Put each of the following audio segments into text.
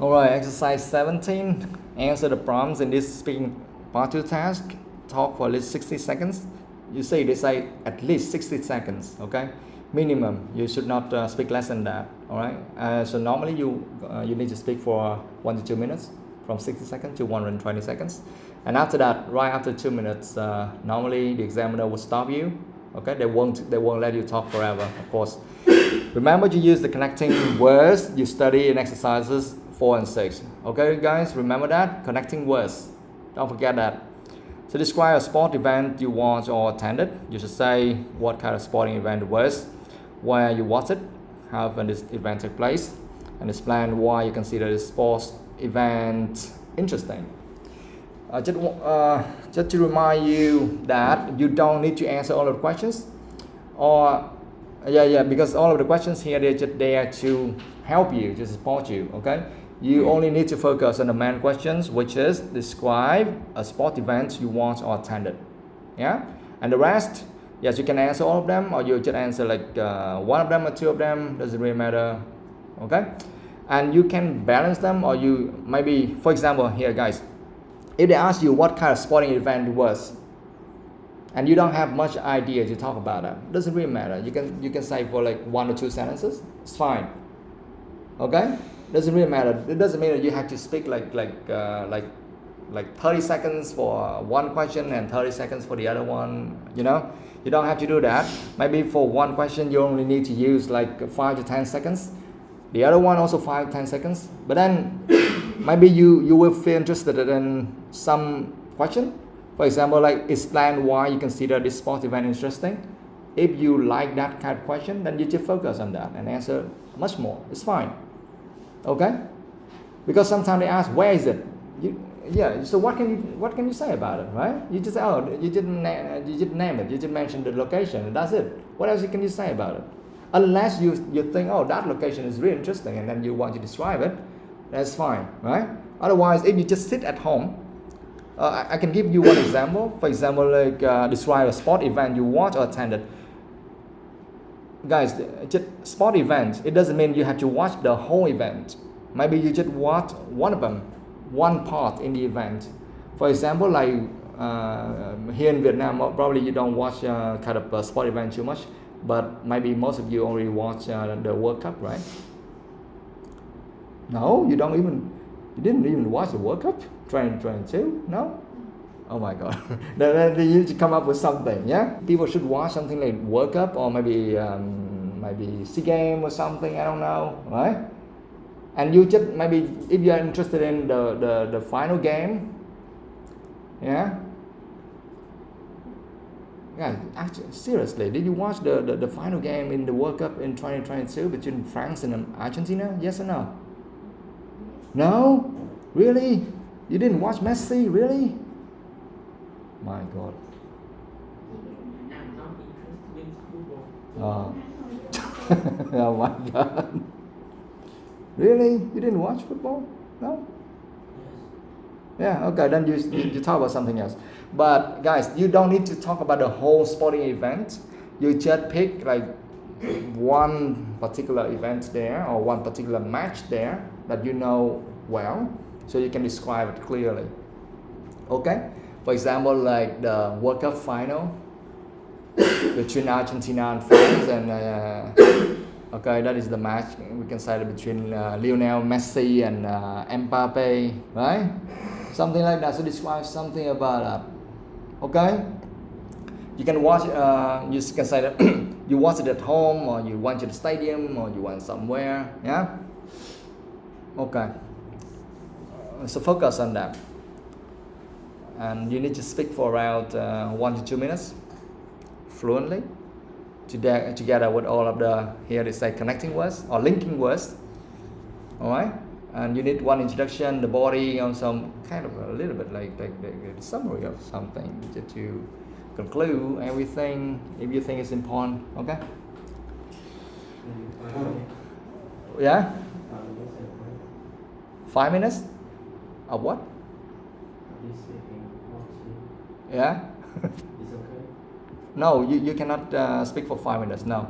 Alright, exercise 17. Answer the prompts in this speaking part 2 task. Talk for at least 60 seconds. You see, they say at least 60 seconds, okay? Minimum. You should not speak less than that, alright? So normally you need to speak for 1 to 2 minutes, from 60 seconds to 120 seconds. And after that, right after 2 minutes, normally the examiner will stop you, okay? They won't let you talk forever, of course. Remember to use the connecting words you study in exercises 4 and 6. Okay, guys, remember that? Connecting words. Don't forget that. So describe a sport event you watched or attended. You should say what kind of sporting event it was, where you watched it, how when this event took place, and explain why you consider this sports event interesting. Just to remind you that you don't need to answer all of the questions, or because all of the questions here, they're just there to help you, to support you, okay? You only need to focus on the main questions, which is describe a sport event you watched or attended, yeah? And the rest, yes, you can answer all of them, or you just answer like one of them or two of them, doesn't really matter, okay? And you can balance them, or you maybe, for example, here guys, if they ask you what kind of sporting event it was, and you don't have much idea to talk about it, doesn't really matter. You can say for like 1 or 2 sentences, it's fine. Okay? Doesn't really matter. It doesn't mean that you have to speak like 30 seconds for one question and 30 seconds for the other one. You know, you don't have to do that. Maybe for one question you only need to use like 5 to 10 seconds. The other one also 5 to 10 seconds. But then maybe you will feel interested in some question. For example, like explain why you consider this sport event interesting. If you like that kind of question, then you just focus on that and answer much more. It's fine. Okay? Because sometimes they ask, where is it? So what can you say about it, right? You just you just name it. You just mention the location, and that's it. What else can you say about it? Unless you think, oh, that location is really interesting, and then you want to describe it, that's fine, right? Otherwise, if you just sit at home, I can give you one example. For example, like describe a sport event you watched or attended. Guys, just sport event, it doesn't mean you have to watch the whole event. Maybe you just watch one of them, one part in the event. For example, like here in Vietnam, probably you don't watch kind of a sport event too much, but maybe most of you already watch the World Cup, right? No, you didn't even watch the World Cup 2022? No? Oh my God. Then you need to come up with something, yeah? People should watch something like World Cup, or maybe SEA Games or something, I don't know, right? And you just, maybe if you are interested in the final game, yeah? Guys, actually, seriously, did you watch the final game in the World Cup in 2022 between France and Argentina? Yes or no? No? Really? You didn't watch Messi? Really? My God. I'm not interested in football. Oh my God. Really? You didn't watch football? No? Yes. Yeah, okay, then you talk about something else. But guys, you don't need to talk about the whole sporting event. You just pick like one particular event there, or one particular match there that you know well, so you can describe it clearly. Okay? For example, like the World Cup final between Argentina and France, and okay, that is the match. We can say that between Lionel Messi and Mbappe, right? Something like that. So describe something about that. Okay? You can watch. You can say that you watch it at home, or you went to the stadium, or you went somewhere. Yeah. Okay. So focus on that. And you need to speak for around 1 to 2 minutes fluently, together with all of the, here they say connecting words or linking words. Alright? And you need one introduction, the body, and some kind of a little bit like a summary of something just to conclude everything if you think it's important. Okay? Yeah? 5 minutes? Of what? Yeah? It's okay. No, you cannot speak for 5 minutes. No,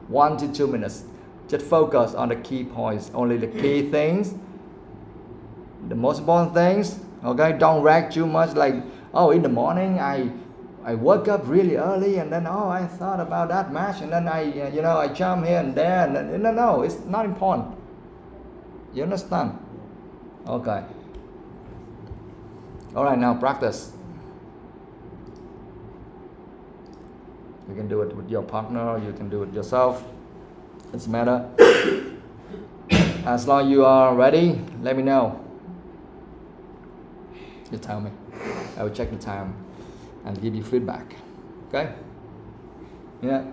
1 to 2 minutes. Just focus on the key points, only the key things the most important things. Okay, don't react too much. Like, oh, in the morning I woke up really early and then I thought about that match and then I jump here and there and then, no, it's not important. You understand? Okay. All right, now practice. You can do it with your partner, you can do it yourself. Doesn't matter. As long as you are ready, let me know. You tell me. I will check the time and give you feedback. Okay? Yeah.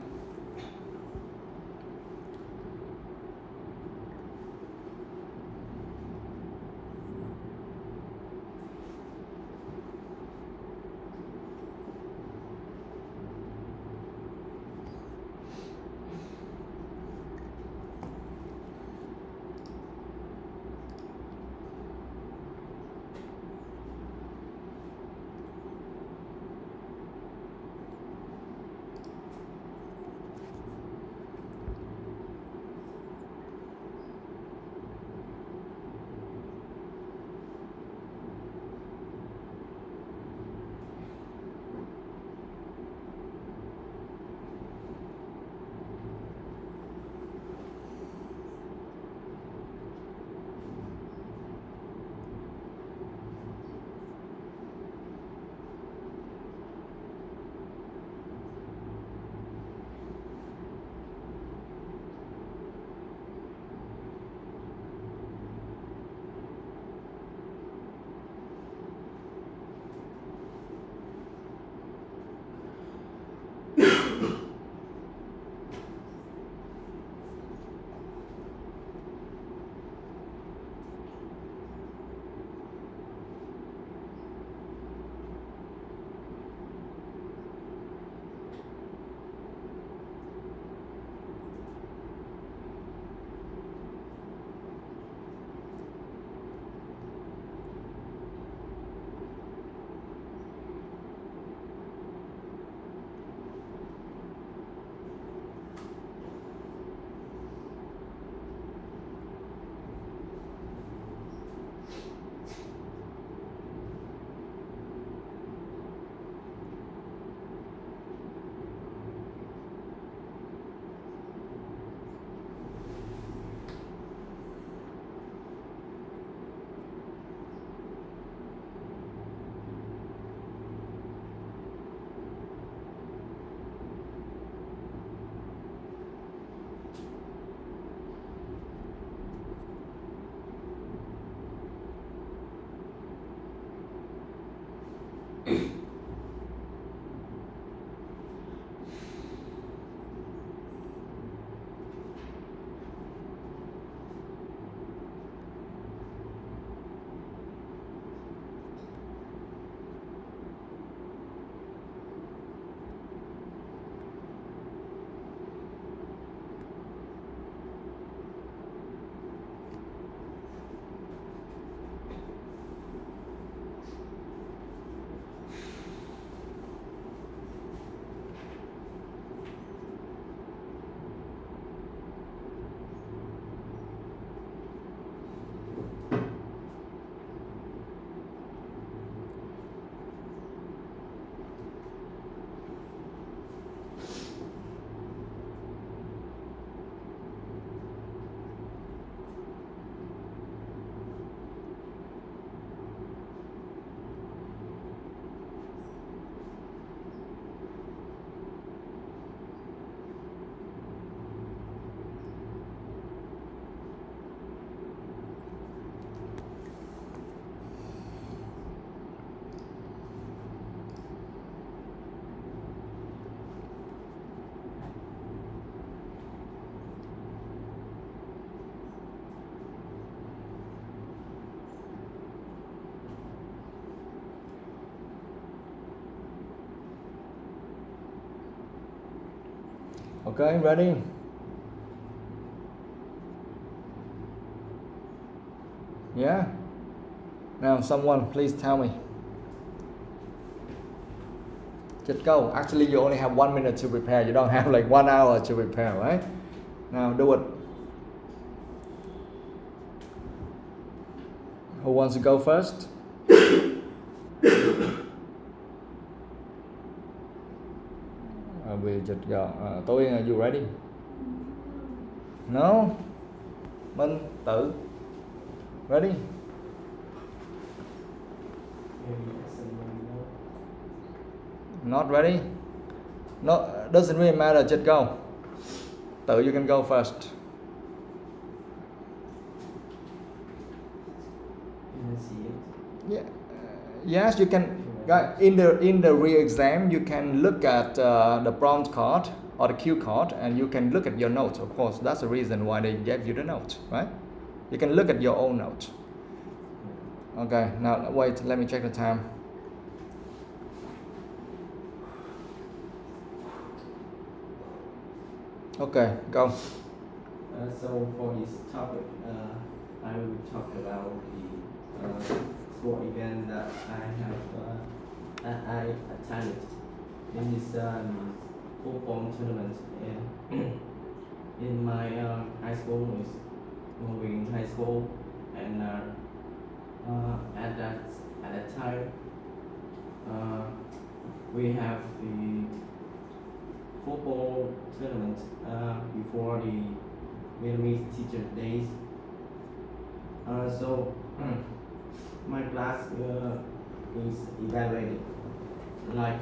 Okay, ready? Yeah? Now, someone, please tell me. Just go. Actually, you only have 1 minute to prepare. You don't have like 1 hour to prepare, right? Now, do it. Who wants to go first? We just go. Tôi, are you ready? No. Minh, Tự. Ready? Maybe someone know. Not ready? No, doesn't really matter. Just go. Tự, you can go first. You can see it. Yeah. Yes, you can. Guys, in the real exam, you can look at the prompt card or the cue card, and you can look at your notes. Of course, that's the reason why they gave you the note, right? You can look at your own note. Okay. Now wait. Let me check the time. Okay, go. So for this topic, I will talk about the sport event that I attended in this football tournament in my high school, is moving high school, and at that time we have the football tournament before the Vietnamese teacher days. So my class is evaluated like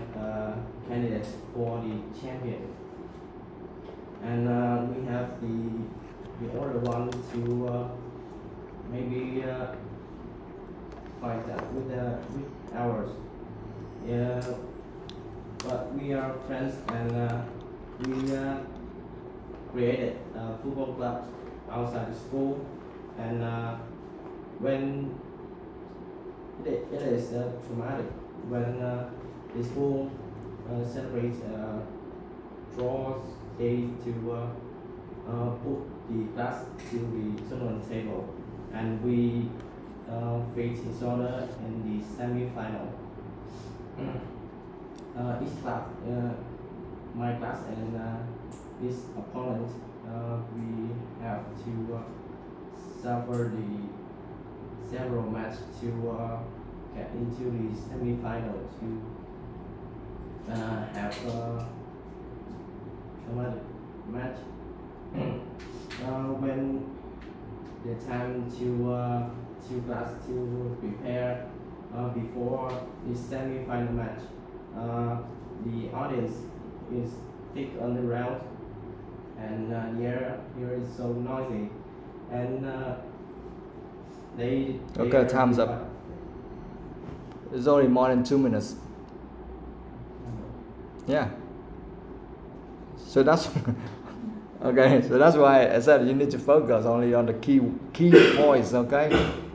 candidates for the champion, and we have the other one to maybe fight with ours. Yeah, but we are friends, and we created a football club outside the school, and when it is traumatic when the school celebrates draws day to put the class to the tournament table, and we face each other in the semi-final. Each class, my class and this opponent, we have to suffer the several matches to get into the semi-final to have a traumatic match. When the time to class to prepare before the semi-final match, the audience is thick on the round, and here is so noisy, and they Okay, time's up. It's only more than 2 minutes. Yeah. So that's okay. So that's why I said you need to focus only on the key points. Okay,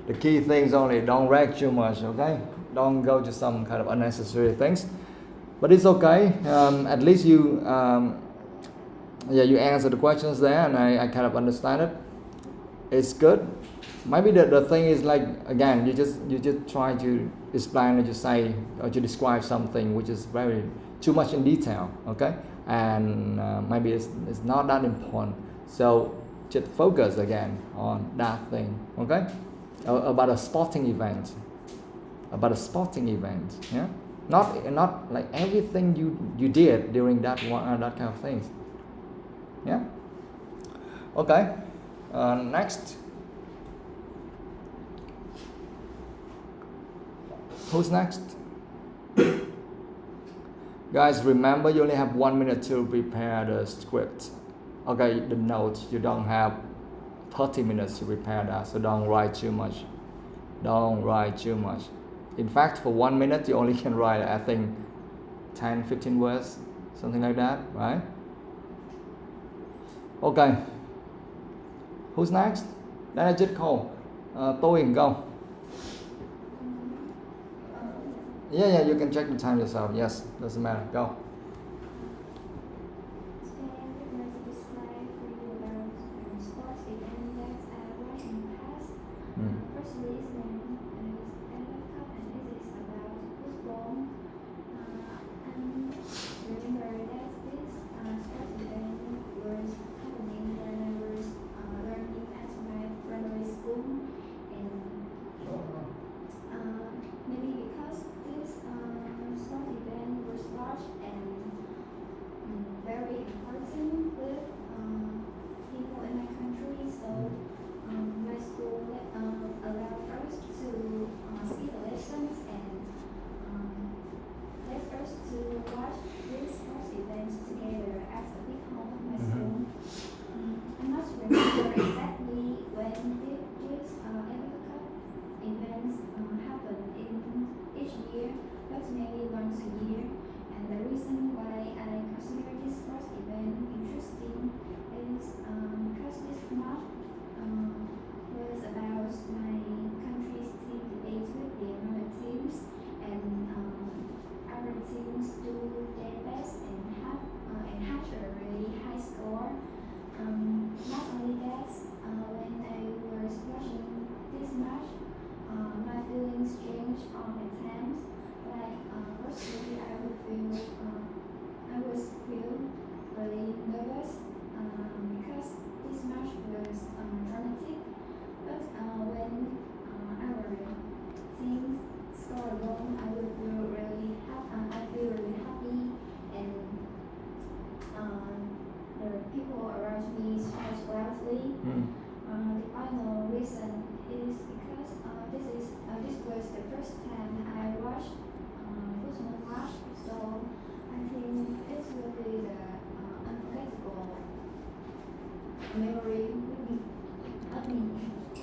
the key things only. Don't rag too much. Okay, don't go to some kind of unnecessary things. But it's okay. At least you you answer the questions there, and I kind of understand it. It's good. Maybe the thing is, like, again, you just try to explain or to say or to describe something which is very too much in detail, okay, and maybe it's not that important, so just focus again on that thing, okay, about a sporting event, yeah, not like everything you did during that one that kind of things, yeah. Okay, next. Who's next? Guys, remember you only have 1 minute to prepare the script. Okay, the notes, you don't have 30 minutes to prepare that, so don't write too much. In fact, for 1 minute, you only can write, I think, 10-15 words, something like that, right? Okay. Who's next? Then I just call. TOEIC, go. Yeah, you can check the time yourself. Yes, doesn't matter. Go. Today I'm going to describe for you about sports event that right in the past. First listening is Cup, and it is about football. And remember that this sports event was happening when I was learning at my primary school, and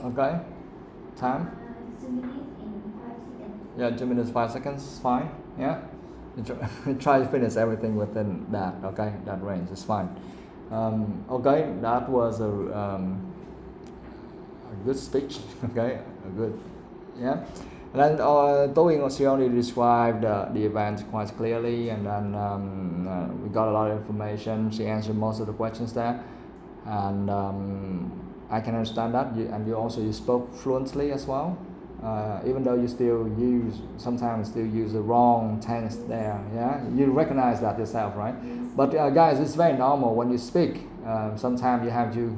Okay. Time. 2 minutes and 5 seconds. Yeah, 2 minutes 5 seconds. Fine. Yeah. Try to finish everything within that. Okay, that range is fine. Okay, that was a good speech. Okay, a good. Yeah. And then TOEIC also only described the event quite clearly, and then we got a lot of information. She answered most of the questions there, and I can understand that. You spoke fluently as well, even though you sometimes still use the wrong tense there. Yeah, you recognize that yourself, right? Yes. But guys, it's very normal when you speak. Sometimes you have to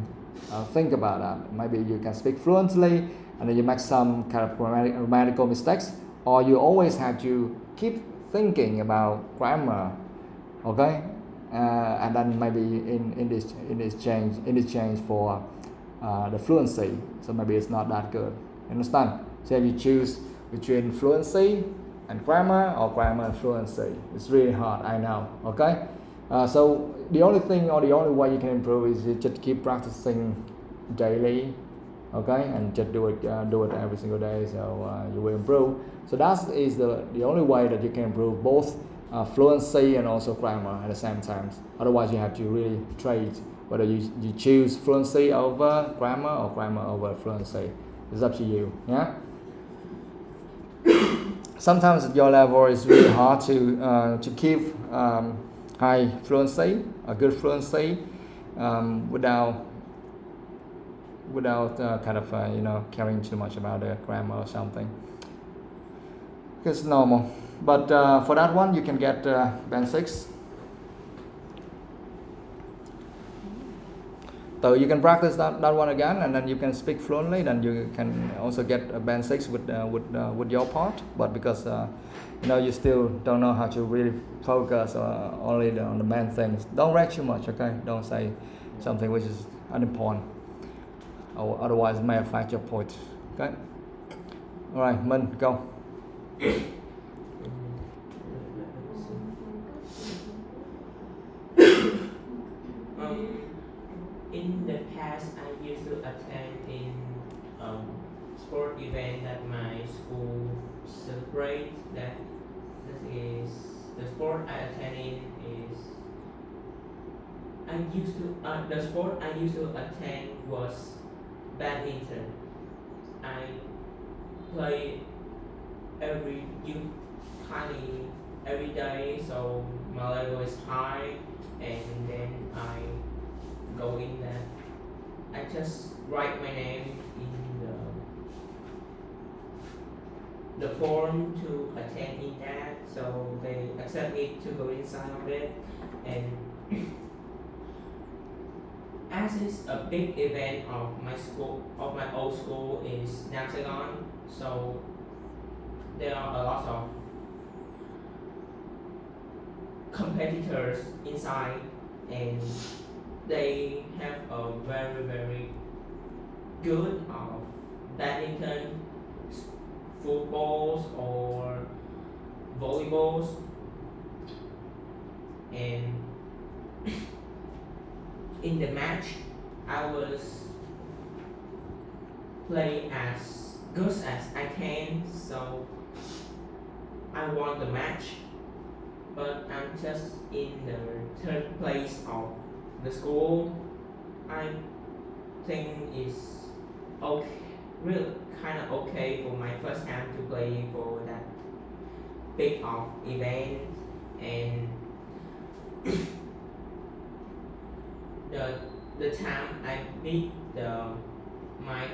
think about that. Maybe you can speak fluently, and then you make some kind of grammatical mistakes, or you always have to keep thinking about grammar, okay? And then maybe in exchange for the fluency, so maybe it's not that good. Understand? So if you choose between fluency and grammar, or grammar and fluency, it's really hard. I know. Okay. So the only thing, or the only way you can improve, is you just keep practicing daily. Okay, and just do it every single day, so you will improve. So that is the only way that you can improve both fluency and also grammar at the same time. Otherwise, you have to really trade whether you choose fluency over grammar or grammar over fluency. It's up to you. Yeah. Sometimes at your level, it's really hard to keep high fluency, a good fluency, without kind of caring too much about the grammar or something. It's normal, but for that one you can get band 6. So you can practice that one again, and then you can speak fluently. Then you can also get a band 6 with your part. But because you still don't know how to really focus only on the main things, don't react too much. Okay, don't say something which is unimportant. Or otherwise it may affect your point. Okay. All right, Minh, go. In the past, I used to attend in sport event that my school celebrates. That is the sport I attend in is. The sport I used to attend was badminton. I play every day, so my level is high, and then I go in there. I just write my name in the form to attend in that, so they accept me to go inside of it. And as it's a big event of my school, of my old school, is Nam Saigon, so there are a lot of competitors inside, and they have a very, very good of badminton, footballs or volleyballs, and in the match I was play as good as I can, so I won the match, but I'm just in the 3rd place of the school. I think it's okay, really kind of okay for my first time to play for that big of event. And the time I beat my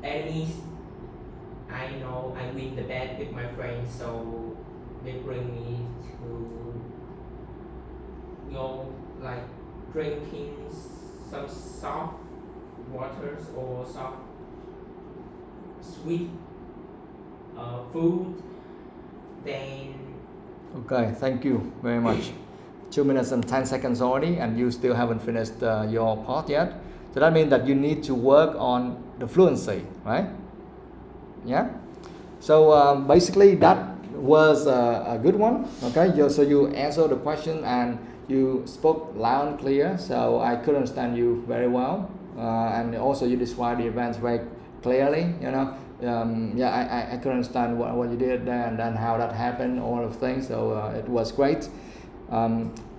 enemies, I know I win the bet with my friends, so they bring me to go like drinking some soft waters or soft sweet food. Then Okay, thank you very much. 2 minutes and 10 seconds already, and you still haven't finished your part yet. So that means that you need to work on the fluency, right? Yeah. So basically that was a good one. Okay. So you answered the question and you spoke loud and clear. So I could understand you very well. and also you describe the events very clearly. You know, I could understand what you did there and then how that happened, all of things. So it was great.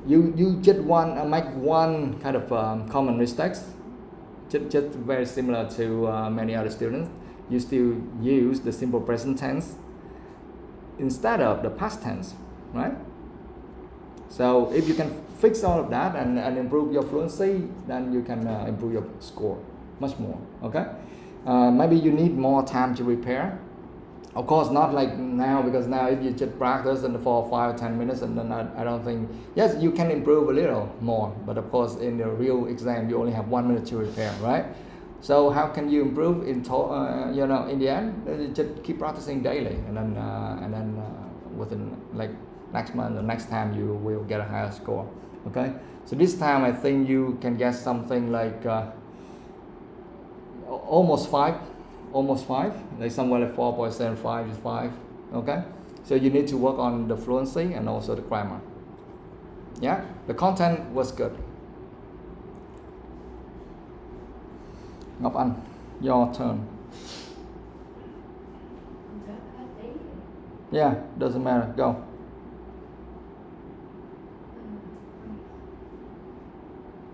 You just make one kind of common mistakes, just very similar to many other students. You still use the simple present tense instead of the past tense, right? So if you can fix all of that and improve your fluency, then you can improve your score much more. Okay, maybe you need more time to prepare. Of course, not like now, because now if you just practice and for 5 or 10 minutes, and then I don't think, yes, you can improve a little more, but of course in the real exam you only have 1 minute to prepare, right? So how can you improve in you know, in the end? You just keep practicing daily, and then within like next month or next time you will get a higher score. Okay, so this time I think you can get something like almost 5, like somewhere like 4.75 is 5. Okay, so you need to work on the fluency and also the grammar. Yeah, the content was good. Ngọc Anh, your turn. Yeah, doesn't matter, go.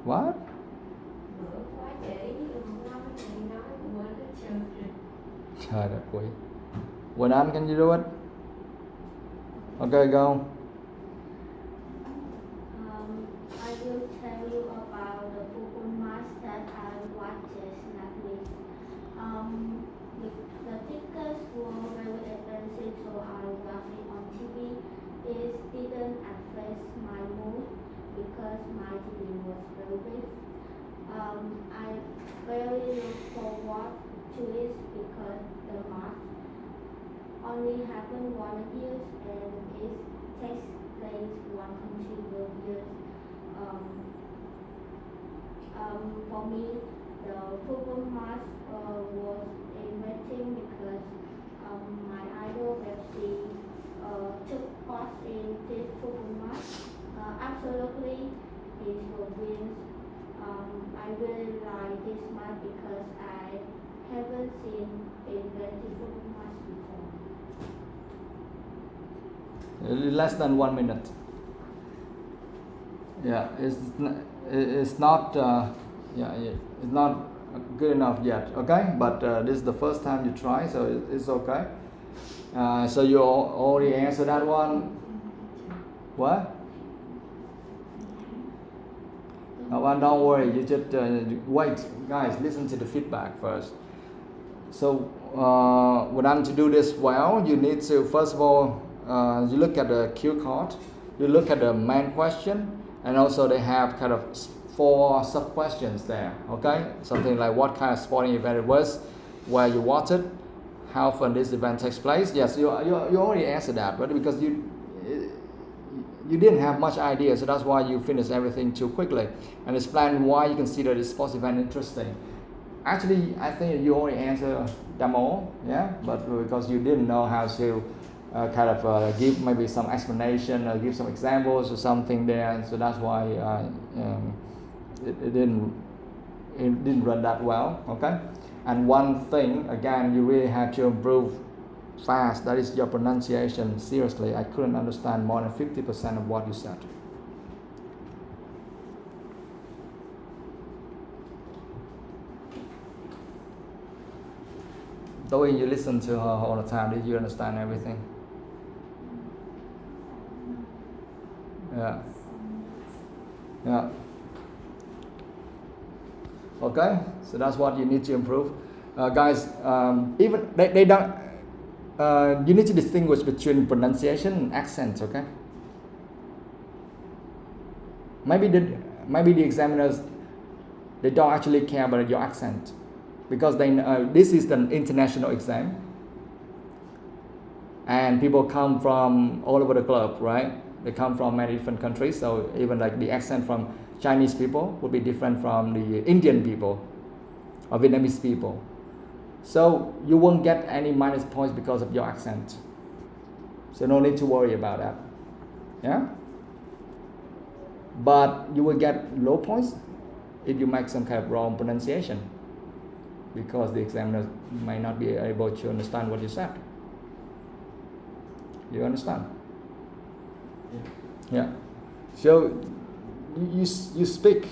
What? Trời đất quỷ. Quỳnh Anh, can you do it? Okay, go. I will tell you about the football match that I watched last week. The tickets were very expensive, so I watched it on TV. It didn't affect my mood because my TV was very big. I really look forward to it because the match only happened 1 year and it takes place 100 years. For me, the football match was amazing because my idol Pepsi took part in this football match. Absolutely, it will win. I really like this match because I haven't seen a very football match before. Less than 1 minute. Yeah, it's not it's not good enough yet. Okay, but this is the first time you try, so it's okay. So you already answered that one. What? No, don't worry. You just wait, guys. Listen to the feedback first. So when to do this well, you need to first of all you look at the cue card. You look at the main question, and also they have kind of 4 sub questions there. Okay, something like what kind of sporting event it was, where you watched it, how often this event takes place. Yes, you already answered that, but because you didn't have much idea, so that's why you finished everything too quickly. And explain why you consider this sports event interesting. Actually, I think you already answered them all, yeah, but because you didn't know how to kind of give maybe some explanation or give some examples or something there, so that's why it didn't run that well. Okay, and one thing again, you really have to improve fast. That is your pronunciation. Seriously, I couldn't understand more than 50% of what you said. Though you listen to her all the time, did you understand everything? Yeah. Yeah. Okay, so that's what you need to improve, guys. Even they don't. You need to distinguish between pronunciation and accent. Okay. Maybe the examiners, they don't actually care about your accent, because they this is an international exam, and people come from all over the globe, right? They come from many different countries, so even like the accent from Chinese people would be different from the Indian people or Vietnamese people. So you won't get any minus points because of your accent. So no need to worry about that. Yeah? But you will get low points if you make some kind of wrong pronunciation, because the examiner may not be able to understand what you said. You understand? Yeah. So you speak,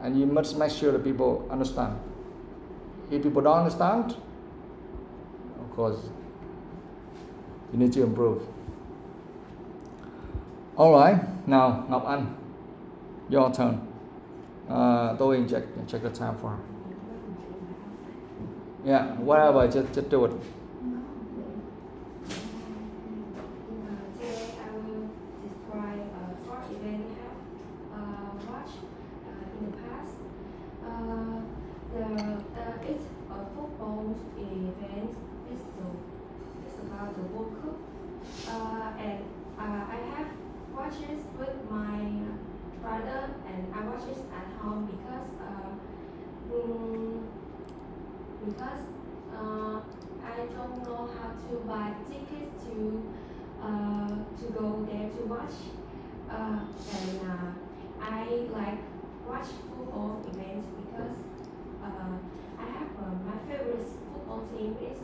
and you must make sure that people understand. If people don't understand, of course, you need to improve. All right. Now, Ngọc Anh, your turn. Tôi check the time for her. Yeah, whatever, just do it. Today I will describe a short event I have watched in the past. It's a football event. It's about the World Cup. And I have watched it with my brother, and I watch it at home because I don't know how to buy tickets to go there to watch, and I like watch football events because I have my favorite football team is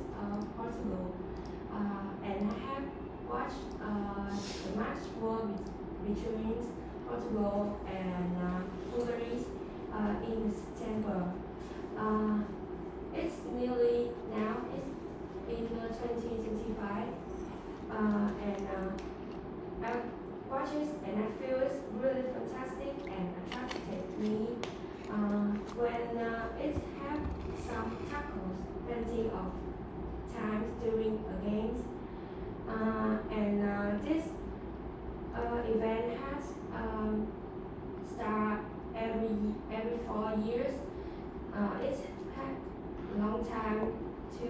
Portugal, and I have watched the match between Portugal and Hungary in September. It's nearly now, it's in 2025, and I watch it and I feel it's really fantastic and attracted me when it have some tackles plenty of times during the games, and this event has start every 4 years. It had a long time to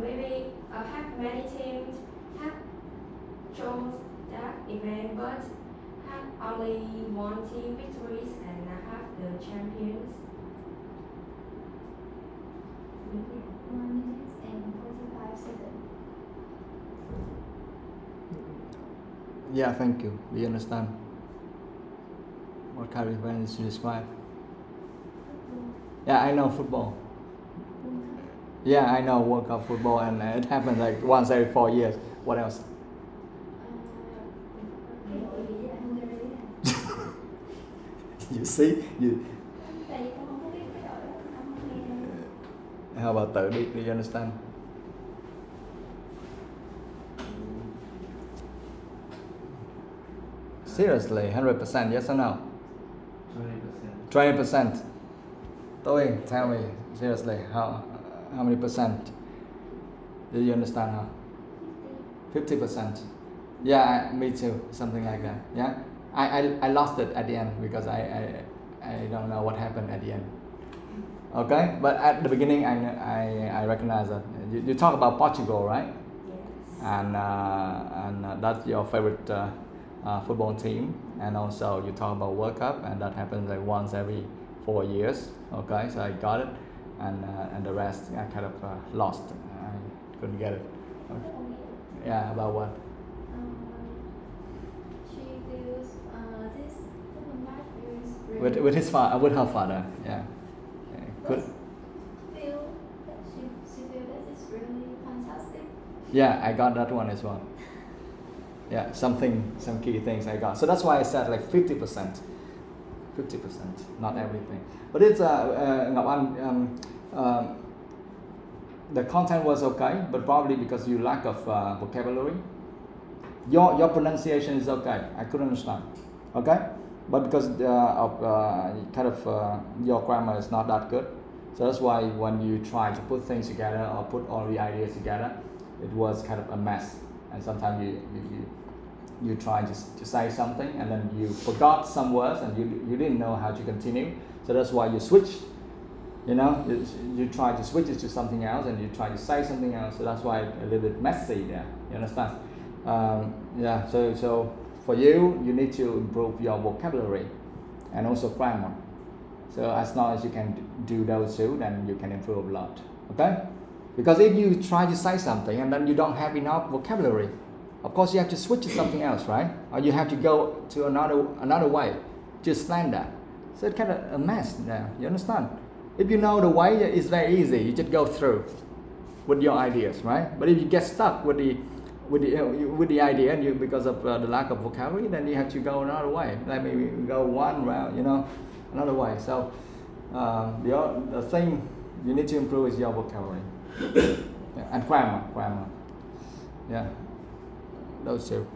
maybe have many teams have chose that event, but have only one team victories and have the champions. 1 minute and 45 seconds. Yeah, thank you. Do you understand what kind of event is you describe? Yeah, I know football. Yeah, I know World Cup football, and it happens like once every 4 years. What else? You see, Tại vì con không có biết cái đội đó, con không nghe. how about tự đi? Do you understand? Seriously, 100%, yes or no? 20%. 20%. Tôi, tell me seriously, how many percent? Do you understand how? 50%. Yeah, me too. Something like that. Yeah, I lost it at the end because I don't know what happened at the end. Okay, but at the beginning I recognize that you talk about Portugal, right? Yes. And that's your favorite football team, and also you talk about World Cup, and that happens like once every 4 years. Okay, so I got it, and the rest I kind of lost. I couldn't get it. Okay. Yeah, about what? She feels this football match is really With his father, with her father. Yeah. Good. feel that she feel that it's really fantastic. Yeah, I got that one as well. Yeah, some key things I got. So that's why I said like 50%. 50%, not everything. But it's Ngọc Anh, the content was okay, but probably because you lack of vocabulary. Your pronunciation is okay. I couldn't understand. Okay, but because of your grammar is not that good, so that's why when you try to put things together or put all the ideas together, it was kind of a mess. And sometimes you try to say something and then you forgot some words and you didn't know how to continue. So that's why you switch. You know, you try to switch it to something else and you try to say something else. So that's why a little bit messy there. You understand? Yeah. So for you need to improve your vocabulary and also grammar. So as long as you can do those two, then you can improve a lot. Okay? Because if you try to say something and then you don't have enough vocabulary, of course you have to switch to something else, right? Or you have to go to another way to explain that. So it's kind of a mess now, you understand? If you know the way, it's very easy. You just go through with your ideas, right? But if you get stuck with the idea and you, because of the lack of vocabulary, then you have to go another way. Like maybe go one round, another way. So the thing you need to improve is your vocabulary. Yeah, and grammar. Yeah, those two.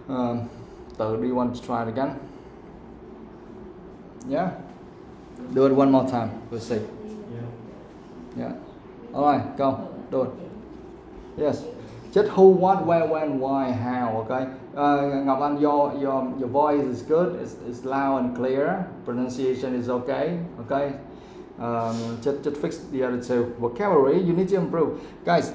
Do you want to try it again? Yeah? Do it one more time. We'll see. Yeah. Alright, go. Do it. Yes. Just who, what, where, when, why, how, okay? Ngọc Anh, your voice is good. It's loud and clear. Pronunciation is okay. Okay? Just fix the other two. Vocabulary, you need to improve. Guys,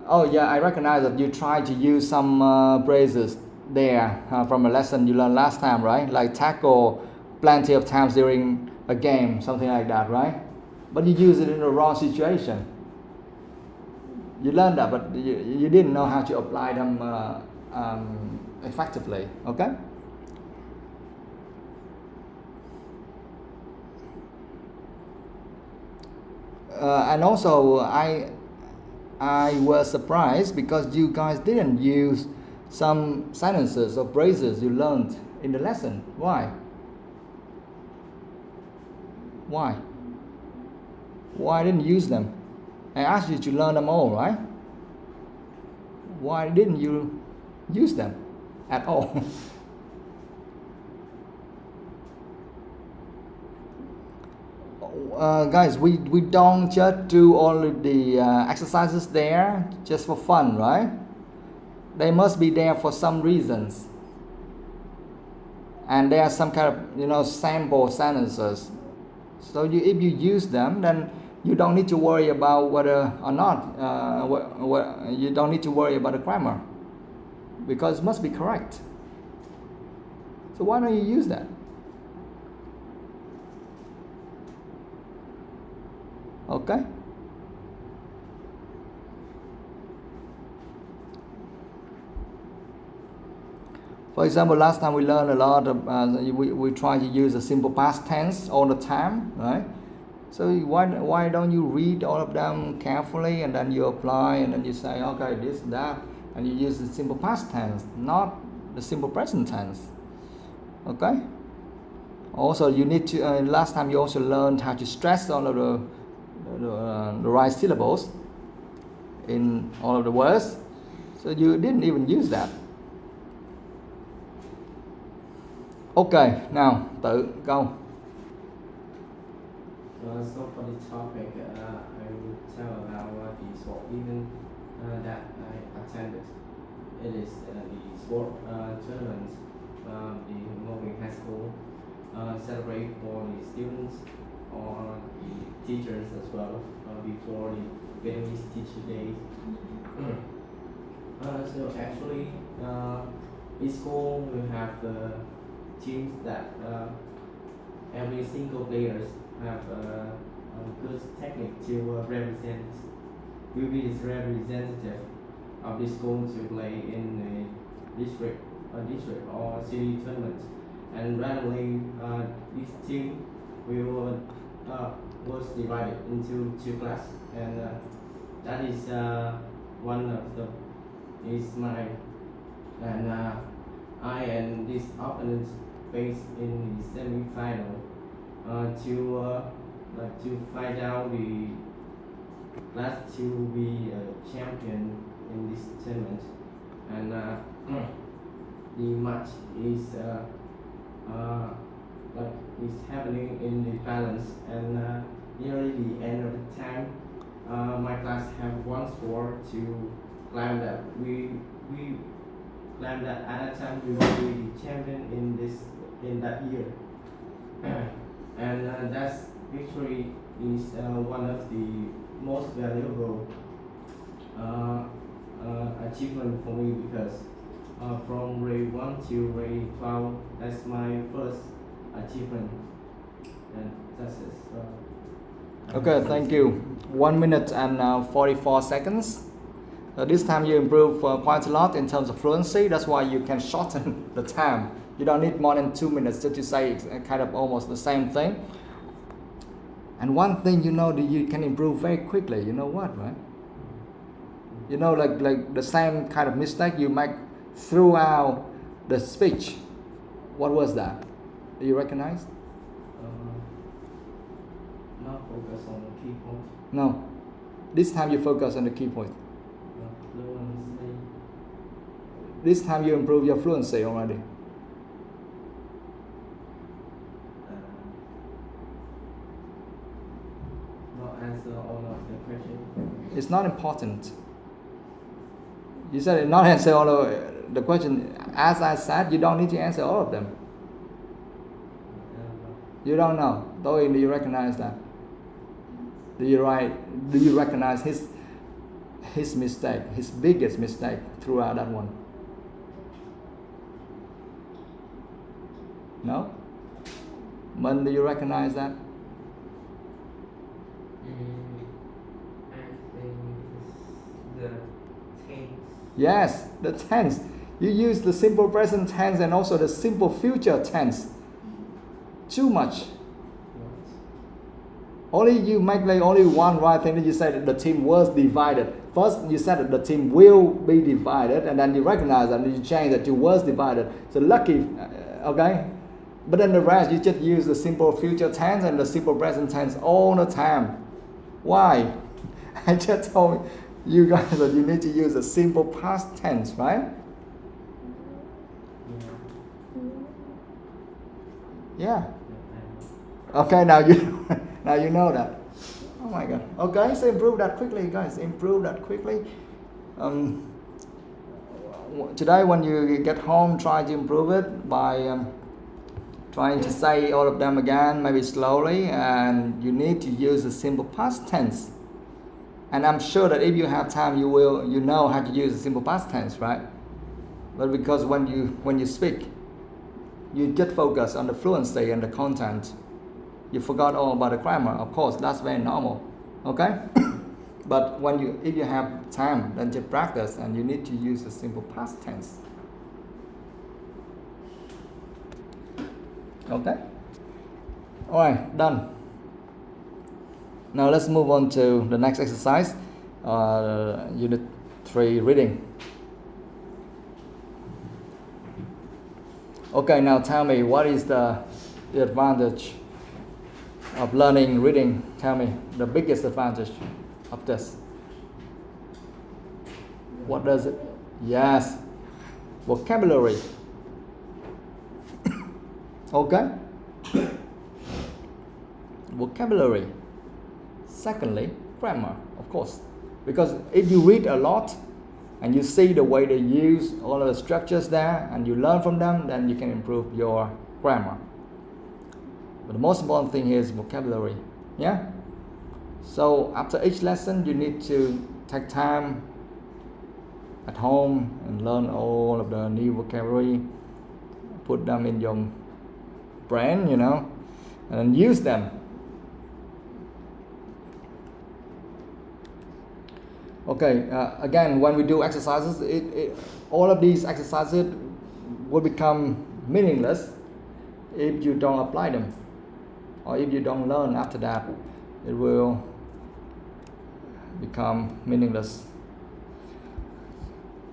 I recognize that you tried to use some phrases there from a lesson you learned last time, right? Like tackle plenty of times during a game, something like that, right? But you use it in the wrong situation. You learned that, but you didn't know how to apply them effectively, okay? And also, I was surprised because you guys didn't use some sentences or phrases you learned in the lesson. Why? Why didn't you use them? I asked you to learn them all, right? Why didn't you use them at all? Guys, we don't just do all of the exercises there just for fun, right? They must be there for some reasons. And there are some kind of, sample sentences. So if you use them, then you don't need to worry about whether or not, you don't need to worry about the grammar. Because it must be correct. So why don't you use that? Okay? For example, last time we learned a lot of, we try to use a simple past tense all the time, right? So why don't you read all of them carefully and then you apply and then you say, okay, this, that, and you use the simple past tense, not the simple present tense, okay? Also, you need to, last time you also learned how to stress all of the right syllables in all of the words, so you didn't even use that. Okay, now tự câu. So for the topic, I will tell about the sport event that I attended. It is the sport tournament in Moving High School, celebrate for the students or the teachers as well before the Vietnamese Teacher Day. So actually, each school will have teams that every single players have a good technique to represent, will be this representative of the school to play in a district or city tournament, and randomly each team was divided into two classes, and that is one of the is mine, and I and this opponent face in the semi-final to find out the class to be a champion in this tournament, and the match is is happening in the balance, and nearly the end of the time, my class have one score to claim that we claim that at that time we will be the champion in that year. And that victory is one of the most valuable achievement for me, because from grade 1 to grade 12, that's my first achievement, and that's it. Okay, thank you. 1 minute and 44 seconds. This time you improve quite a lot in terms of fluency. That's why you can shorten the time. You don't need more than 2 minutes just to say kind of almost the same thing. And one thing you know that you can improve very quickly. You know what, right? You know, like the same kind of mistake you make throughout the speech. What was that? Do you recognize? Not focus on the key point. No. This time you focus on the key point. Fluency. This time you improve your fluency already. Not answer all of the questions. It's not important. You said it not answer all of the question. As I said, you don't need to answer all of them. You don't know. TOEIC, do you recognize that? Do you recognize his mistake, his biggest mistake throughout that one? No? Mừng, do you recognize that? I think the tense. Yes, the tense. You use the simple present tense and also the simple future tense. Too much. Only you make like only one right thing. Then you say that the team was divided. First you said that the team will be divided, and then you recognize that and you change that to was divided. So lucky, okay. But then the rest you just use the simple future tense and the simple present tense all the time. Why? I just told you guys that you need to use the simple past tense, right? Yeah. Okay, now you know that. Oh my God. Okay, so improve that quickly, guys. Improve that quickly. Today, when you get home, try to improve it by trying to say all of them again, maybe slowly, and you need to use the simple past tense. And I'm sure that if you have time, you know how to use the simple past tense, right? But because when you speak, you get focused on the fluency and the content. You forgot all about the grammar. Of course, that's very normal. Okay? But if you have time, then just practice, and you need to use the simple past tense. Okay? Alright, done. Now let's move on to the next exercise. Unit 3, reading. Okay, now tell me, what is the advantage of learning reading? Tell me the biggest advantage of this. What does it? Yes, vocabulary. Okay, vocabulary. Secondly, grammar, of course, because if you read a lot and you see the way they use all of the structures there and you learn from them, then you can improve your grammar. But the most important thing here is vocabulary. Yeah? So after each lesson, you need to take time at home and learn all of the new vocabulary, put them in your brain, and then use them. Okay, again, when we do exercises, all of these exercises will become meaningless if you don't apply them, or if you don't learn after that. It will become meaningless.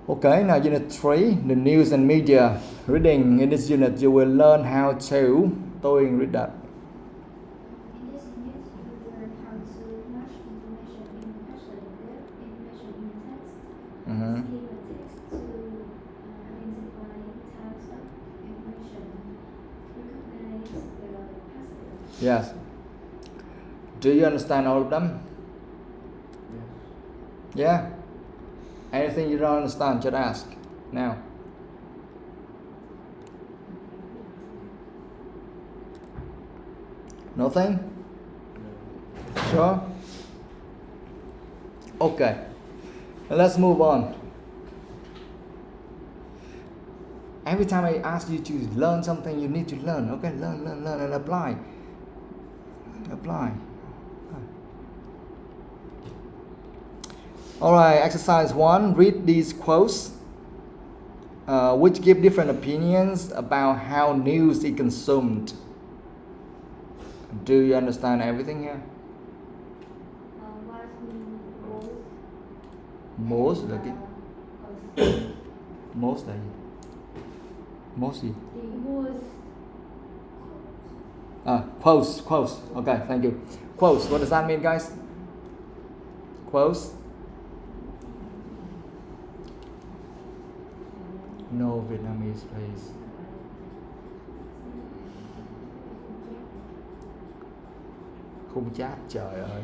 Okay, now unit 3, the news and media reading. In this unit, you will learn how to TOEIC, read that. In this unit, you will learn how to match information in question and verb, information in text, schema text to identify types of information, recognize the passive. Yes. Do you understand all of them? Yes. Yeah? Anything you don't understand, just ask now. Nothing? Sure? Okay. Now let's move on. Every time I ask you to learn something, you need to learn. Okay, learn and apply. Apply. Alright, exercise 1. Read these quotes which give different opinions about how news is consumed. Do you understand everything here? What mean Most là cái most là gì? Most gì? Quotes. Okay, thank you. Quotes. What does that mean, guys? Quotes. No Vietnamese, please. Khung chat, trời ơi.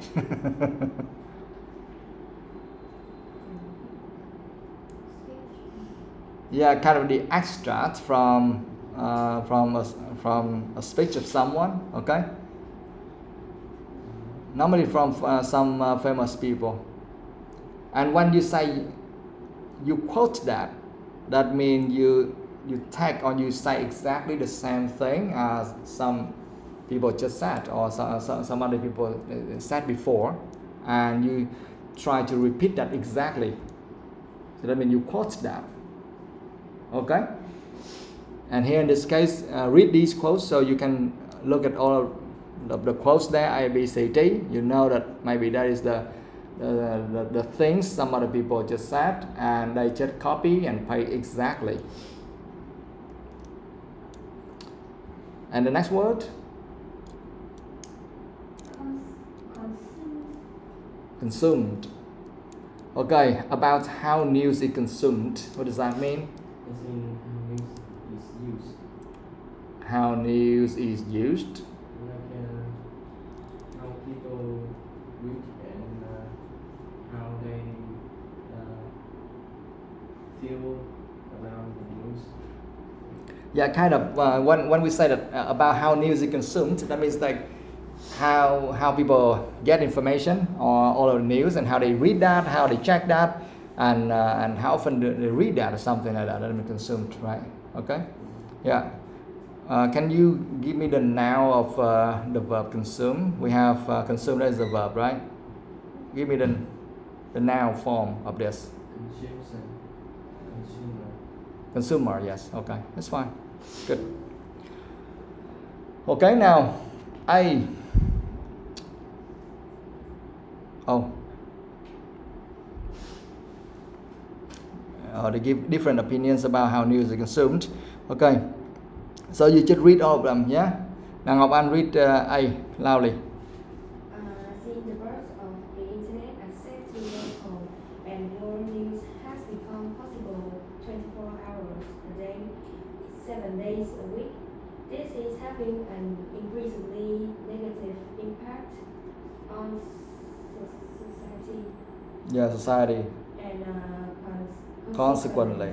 Yeah, kind of the extract from a speech of someone. Okay. Normally from some famous people. And when you say you quote that, that means you take or you say exactly the same thing as some people just said or some other people said before, and you try to repeat that exactly. So that means you quote that. Okay? And here in this case, read these quotes so you can look at all of the quotes there, A, B, C, D. You know that maybe that is the things some other people just said and they just copy and paste exactly. And the next word? Consumed. Okay, about how news is consumed. What does that mean? As in How how news is used. news is used. Like how people read and how they feel about the news. Yeah, kind of. When we say that about how news is consumed, that means like how people get information or all of the news and how they read that, how they check that, and how often they read that or something like that. That means consumed, right? Okay. Yeah. Can you give me the noun of the verb consume? We have consume as a verb, right? Give me the noun form of this. Consumer, yes. Okay, that's fine. Good. Okay, now A. They give different opinions about how news is consumed. Okay, so you just read all of them, yeah? Now Ngọc Anh read A loudly. Since the birth of the internet at 7 years old, and your news has become possible 24 hours a day, 7 days a week, this is having an increasingly negative impact on society. Yeah, society. And Consequently.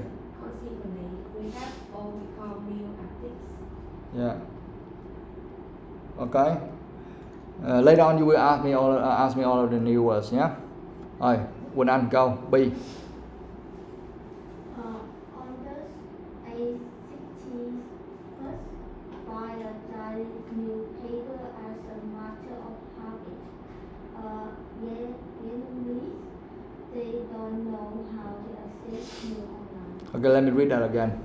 we have all become new addicts. Yeah. Okay. Later on, you will ask me all of the new words, yeah. Rồi, Quỳnh Anh, go. B. On this, a 61st by a daily newspaper as a matter of habit. Vietnamese, they don't know how to access news online. Okay, let me read that again.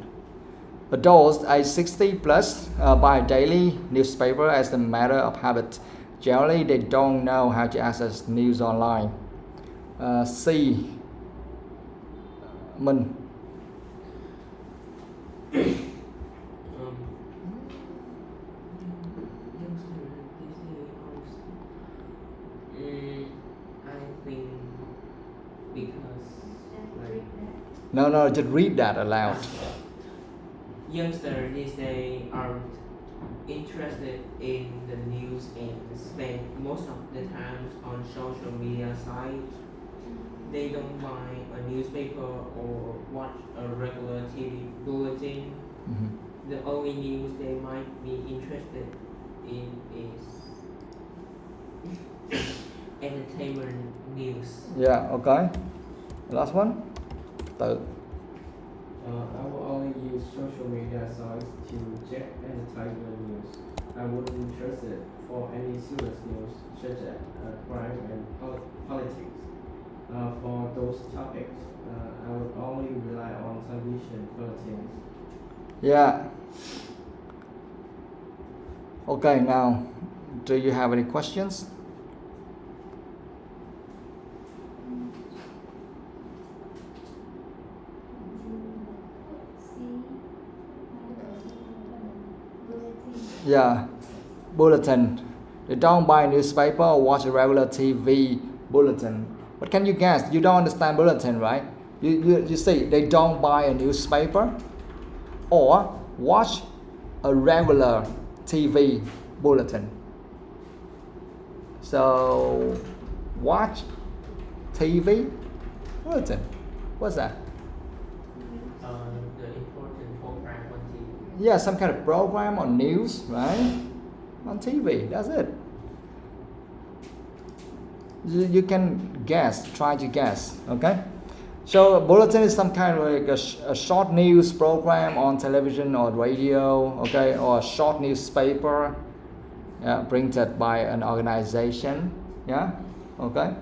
Adults age 60 plus buy a daily newspaper as a matter of habit. Generally, they don't know how to access news online. C. Mình. I think because No, just read that aloud. youngsters these days are interested in the news and spend most of the time on social media sites. They don't buy a newspaper or watch a regular TV bulletin. Mm-hmm. The only news they might be interested in is entertainment news. Yeah, okay. Last one. Tự. I will only use social media sites to check entertainment news. I wouldn't trust it for any serious news such as crime and politics. For those topics, I would only rely on television for things. Yeah. Okay, now, do you have any questions? Yeah, bulletin. You don't buy a newspaper or watch a regular TV bulletin. What can you guess? You don't understand bulletin, right? You say they don't buy a newspaper or watch a regular TV bulletin. So, watch TV bulletin. What's that? The important program on TV. Yeah, some kind of program or news, right? On TV, that's it. You can guess, try to guess, okay? So a bulletin is some kind of like a short news program on television or radio, okay? Or a short newspaper, yeah, printed by an organization, yeah? Okay?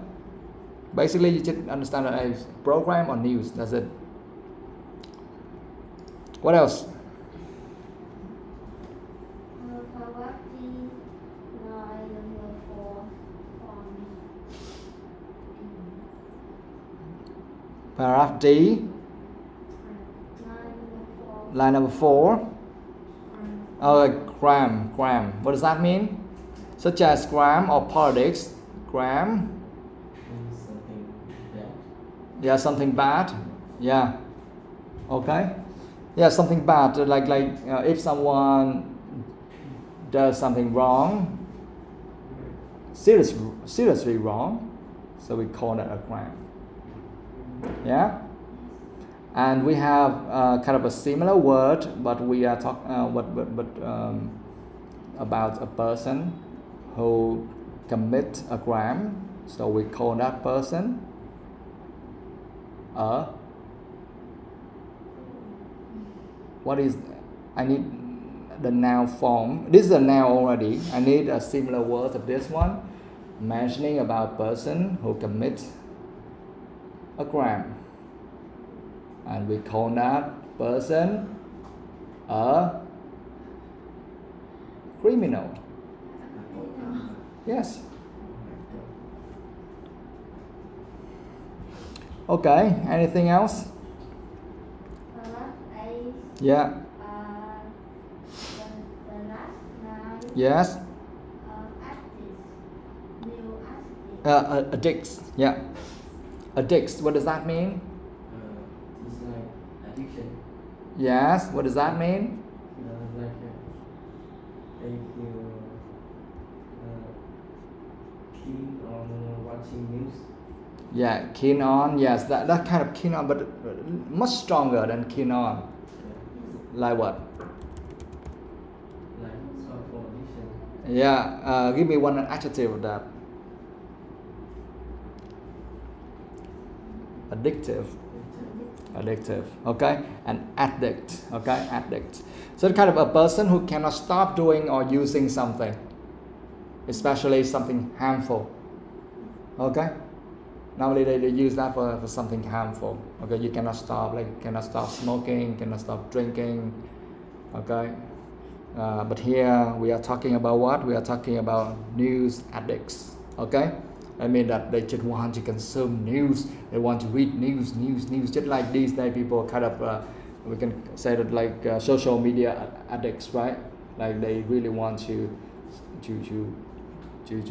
Basically, you just understand that a program or news, that's it. What else? Paragraph D, line number 4. Gram. What does that mean? Such as gram or politics. Gram. Something bad. Yeah, something bad. Yeah. Okay. Yeah, something bad. Like if someone does something wrong, seriously wrong, so we call that a gram. Yeah, and we have kind of a similar word, but we are talking about a person who commit a crime, so we call that person what is, I need the noun form. This is a noun already. I need a similar word of this one, mentioning about person who commits a crime, and we call that person a criminal. Yes. Okay, anything else? Yeah. Yes. Addicts. Yeah. Addicts. What does that mean? It's like addiction. Yes. What does that mean? Like if you keen on watching news. Yeah, keen on. Yes, that kind of keen on, but much stronger than keen on. Like what? Like sort of addiction. Yeah. Give me one adjective of that. Addictive, okay, and addict, okay, addict. So kind of a person who cannot stop doing or using something, especially something harmful, okay. Normally they use that for something harmful, okay. You cannot stop, like cannot stop smoking, cannot stop drinking, okay. But here we are talking about what? We are talking about news addicts, okay. I mean that they just want to consume news. They want to read news. Just like these days, people kind of, we can say that like social media addicts, right? Like they really want to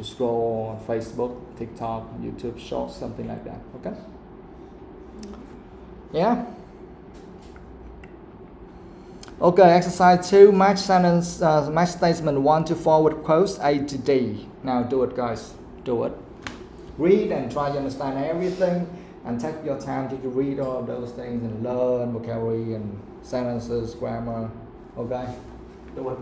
scroll on Facebook, TikTok, YouTube Shorts, something like that. Okay. Yeah. Okay. Exercise 2. Match sentence. Match statement 1 to 4 with quotes A to D. Now do it, guys. Do it. Read and try to understand everything, and take your time to read all of those things and learn vocabulary and sentences, grammar. Okay? Do it.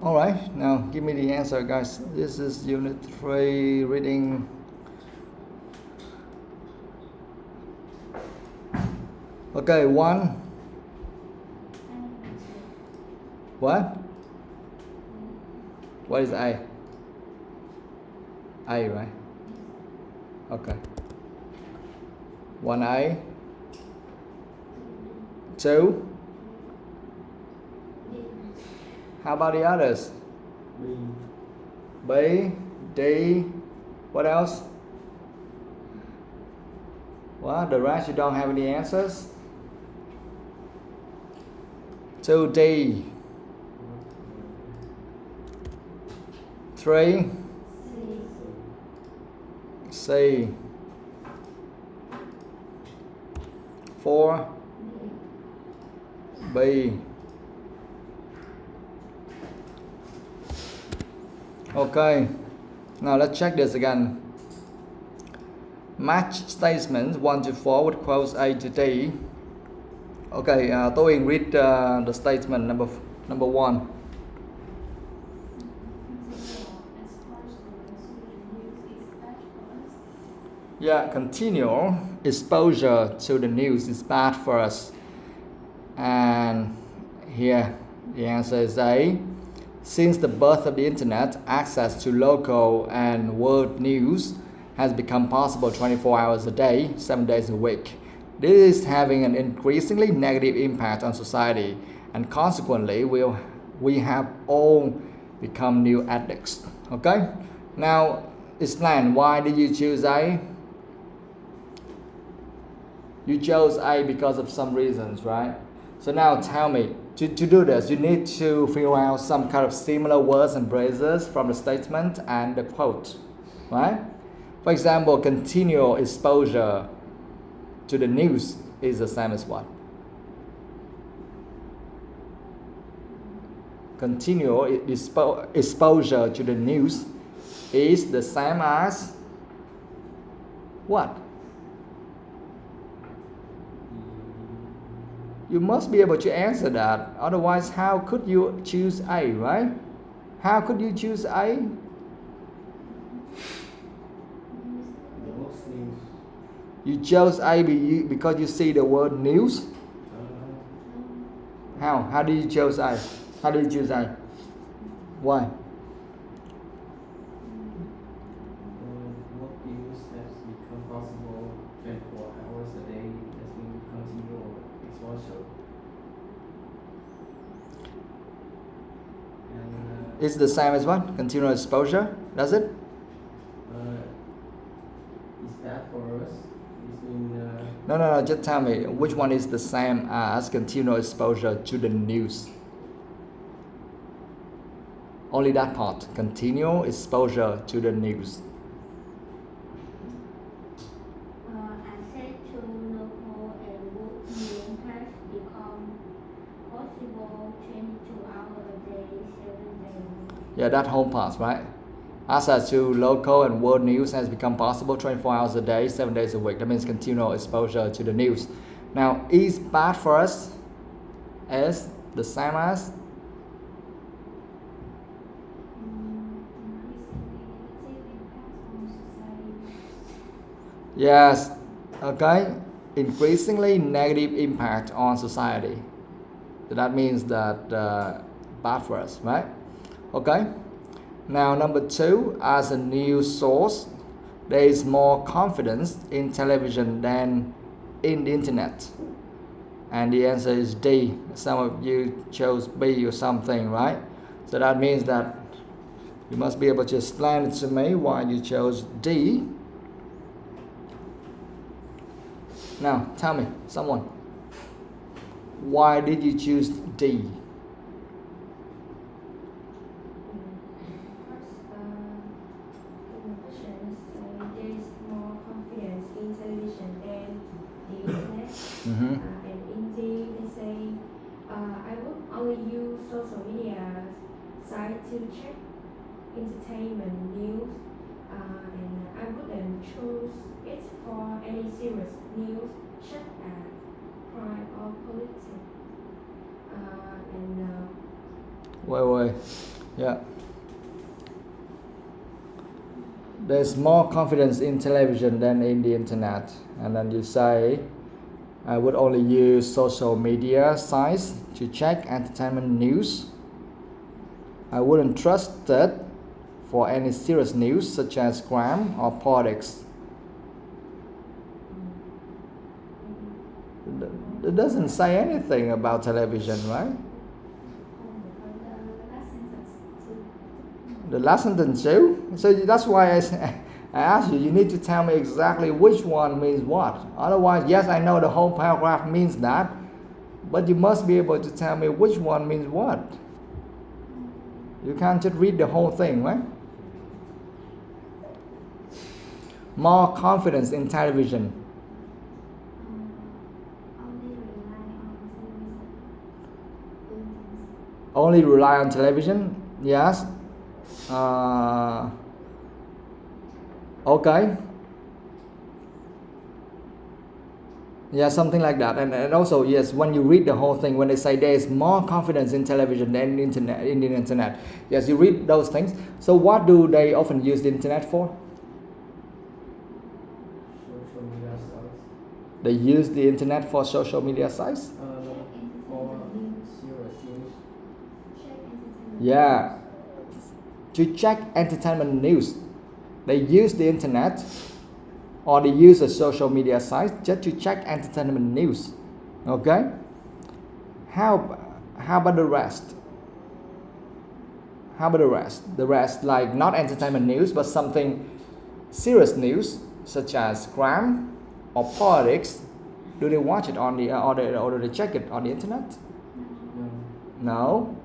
All right, now give me the answer, guys. This is Unit 3, reading. Okay, 1. What? What is A? A, right? Okay. 1A. 2. How about the others? B, D, what else? Well, the rest you don't have any answers? 2D. 3. C. 4. B. Okay, now let's check this again. Match statements 1 to 4 with quotes A to D. Okay, TOEIC, read the statement number 1. Yeah, continual exposure to the news is bad for us. And here the answer is A. Since the birth of the internet, access to local and world news has become possible 24 hours a day, 7 days a week. This is having an increasingly negative impact on society, and consequently we have all become new addicts. Okay? Now, explain, why did you choose A? You chose A because of some reasons, right? So now tell me, to do this, you need to figure out some kind of similar words and phrases from the statement and the quote, right? For example, continual exposure to the news is the same as what? Continual exposure to the news is the same as what? You must be able to answer that. Otherwise, how could you choose A, right? How could you choose A? You chose A because you see the word news? How? How did you choose A? How did you choose A? Why? What news has become possible 24 hours a day as we continue exposure. And It's the same as what? Continual exposure? Does it? is that for us? It's been No, just tell me, which one is the same as continual exposure to the news? Only that part, continual exposure to the news. Access to local and world news has become possible 22 hours a day, 7 days. Yeah, that whole part, right? Access to local and world news has become possible 24 hours a day, 7 days a week. That means continual exposure to the news. Now, is bad for us as the same as? Yes, okay. Increasingly negative impact on society. So that means that bad for us, right? Okay. Now, number 2, as a news source, there is more confidence in television than in the internet. And the answer is D. Some of you chose B or something, right? So that means that you must be able to explain it to me why you chose D. Now, tell me, someone, why did you choose D? Mm-hmm. And indeed, they say, I would only use social media site to check entertainment news, and I wouldn't choose it for any serious news such as crime or politics. Wait. Yeah. There's more confidence in television than in the internet. And then you say, I would only use social media sites to check entertainment news. I wouldn't trust it for any serious news such as crime or politics. It doesn't say anything about television, right? The last sentence too. So that's why I asked you need to tell me exactly which one means what. Otherwise, yes, I know the whole paragraph means that, but you must be able to tell me which one means what. You can't just read the whole thing, right? More confidence in television. Only rely on television? Yes. Okay. Yeah, something like that. And also, yes, when you read the whole thing, when they say there is more confidence in television than in the internet, yes, you read those things. So what do they often use the internet for? Social media sites. They use the internet for social media sites? For serious news. Yeah. To check entertainment news, they use the internet or they use a social media site just to check entertainment news. Okay? How about the rest? How about the rest? The rest, like not entertainment news, but something serious news, such as crime or politics. Do they watch it on the or do they check it on the internet? No.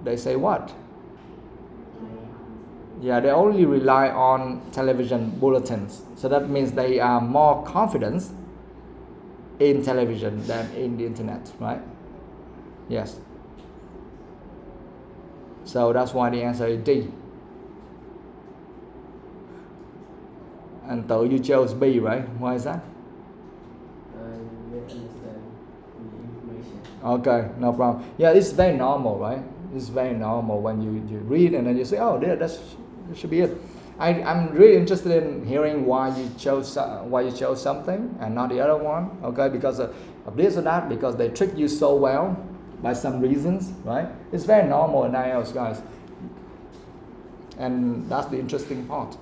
They say what? Yeah, they only rely on television bulletins. So that means they are more confident in television than in the internet, right? Yes. So that's why the answer is D. And though you chose B, right? Why is that? I didn't understand the information. Okay, no problem. Yeah, it's very normal, right? It's very normal when you read and then you say, oh, that should be it. I'm really interested in hearing why you chose something and not the other one. Okay, because of this or that, because they tricked you so well by some reasons, right? It's very normal in IELTS, guys. And that's the interesting part.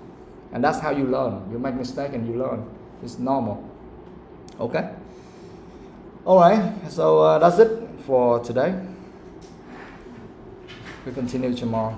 And that's how you learn. You make mistake and you learn. It's normal. Okay? Alright, so that's it for today. We continue tomorrow.